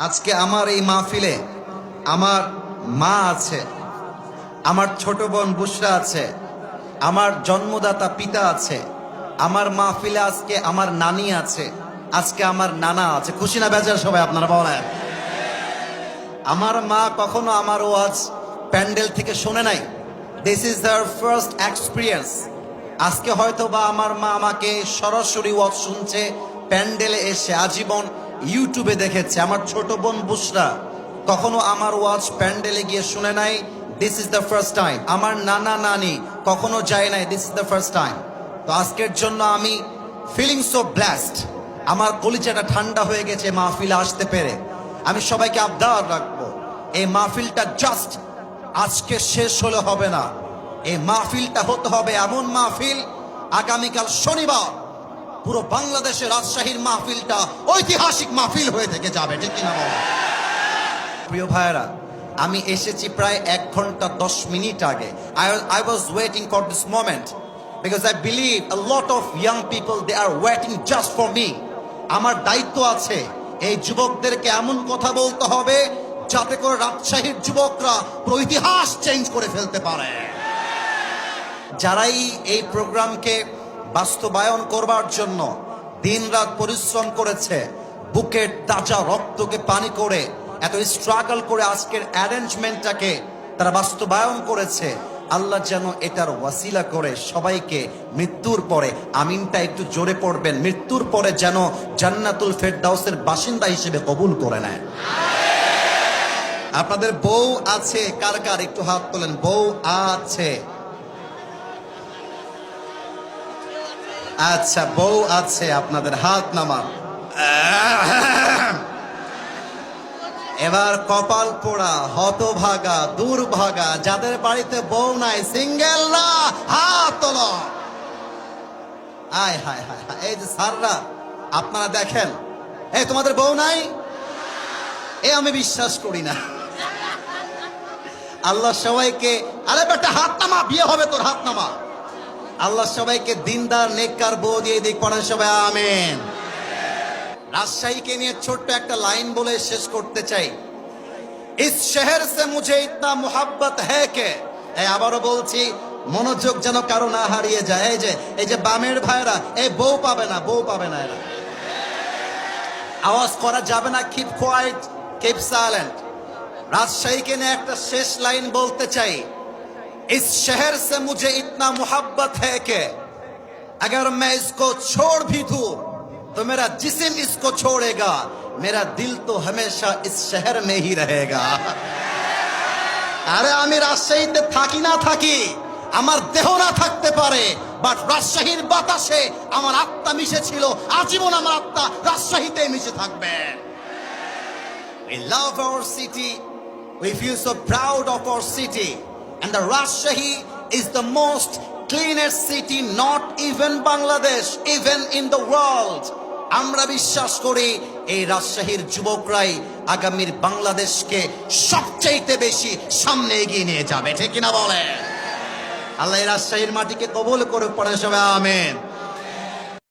আজকে আমার এই মাহফিলে আমার মা আছে, আমার ছোট বোন বুশরা আছে, আমার জন্মদাতা পিতা আছে, আমার মাহফিলে আজকে আমার নানি আছে, আজকে আমার নানা আছে। খুশি না বেজার সবাই আপনারা বলেন? আমার মা কখনো আমার ওয়াজ প্যান্ডেল থেকে শুনে নাই। This is her first experience. আজকে হয়তো বা আমার মা আমাকে সরাসরি ওয়াজ শুনছে, প্যান্ডেলে এসে আজীবন ইউটিউবে দেখেছে। আমার ছোট বোন বুশরা কখনো আমার ওয়াজ প্যান্ডেলে গিয়ে শুনে নাই, this is the first time. আমার নানা নানি কখনো যায় নাই, this is the first time. তো আজকের জন্য আমি ফিলিং সো ব্লেসড। আমার কলিজাটা ঠান্ডা হয়ে গেছে মাহফিলে আসতে পেরে। আমি সবাইকে আবদার রাখবো, এই মাহফিলটা জাস্ট আজকে শেষ হলে হবে না, এই মাহফিলটা হতে হবে এমন মাহফিল আগামীকাল শনিবার পুরো বাংলাদেশের রাজশাহীর মাহফিলটা ঐতিহাসিক মাহফিল হয়ে থেকে যাবে, ঠিক কিনা বলো? প্রিয় ভাইরা, আমি এসেছি প্রায় 1 ঘন্টা 10 মিনিট আগে। I was waiting for this moment because I believe a lot of young people, they are waiting just for me. আমার দায়িত্ব আছে এই যুবকদেরকে এমন কথা বলতে হবে যাতে করে রাজশাহীর যুবকরা পুরো ইতিহাস চেঞ্জ করে ফেলতে পারে। যারাই এই প্রোগ্রামকে বাস্তবায়ন করবার জন্য দিনরাত পরিশ্রম করেছে, বুকের তাজা রক্তকে পানি করে এত স্ট্রাগল করে আজকের অ্যারেঞ্জমেন্টটাকে তারা বাস্তবায়ন করেছে, আল্লাহ যেন এটার ওয়াসিলা করে সবাইকে মৃত্যুর পরে, আমিনটা একটু জোরে পড়বেন, মৃত্যুর পরে যেন জান্নাতুল ফেরদাউসের বাসিন্দা হিসেবে কবুল করে নেয়। আপনাদের বউ আছে কার কার? একটু হাত তোলেন। বউ আছে? আচ্ছা, বউ আছে আপনাদের, হাত নামান। এবার কপাল পোড়া, হতভাগা, দুর্ভাগা যাদের বাড়িতে বউ নাই, সিঙ্গেলরা হাত তোলো। আয় হায় হায়, এই যে স্যাররা আপনারা দেখেন, এই তোমাদের বউ নাই? এ আমি বিশ্বাস করি না। আল্লাহ সবাইকে, আরে বেটা হাত নামা, বিয়ে হবে তোর, হাত নামা। আল্লাহ সবাইকে দিনদার নেককার বউ দিয়ে দিক, পড়েন সবাই আমিন। রাজশাহীকে নিয়ে ছোট্ট একটা লাইন বলে শেষ করতে চাই। ইস শহর সে মুঝে ইতনা মোহাব্বত হ্যায় কে, আবারও বলছি, মনোযোগ যেন কারো না হারিয়ে যায়। এই যে বামের ভাইরা, এই বউ পাবে না, বউ পাবে না, এরা আওয়াজ করা যাবে না, কিপ কোয়াইট, কিপ সাইলেন্ট। রাজশাহীকে নিয়ে একটা শেষ লাইন বলতে চাই। इस शहर से मुझे इतना मोहब्बत है कि अगर मैं इसको छोड़ भी दूं तो मेरा जिस्म इसको छोड़ेगा, मेरा दिल तो हमेशा इस शहर में ही रहेगा। আরে আমি রাজশাহীতে থাকি না থাকি, আমার দেহ না থাকতে পারে, বাট রাজশাহীর বাতাসে আমার আত্মা মিশে ছিল, আজীবন আমার আত্মা রাজশাহীতে মিশে থাকবে। We love our city, we feel so proud of our city. And the Rajshahi is the most cleanest city, not even Bangladesh, even in the world. আমরা বিশ্বাস করি এই রাজশাহীর যুবকরাই আগামীর বাংলাদেশকে সবচেয়ে বেশি সামনে এগিয়ে নিয়ে যাবে, ঠিক কিনা বলে? আল্লাহ রাজশাহীর মাটিকে কবুল করে, পড়ে সবাই আমিন।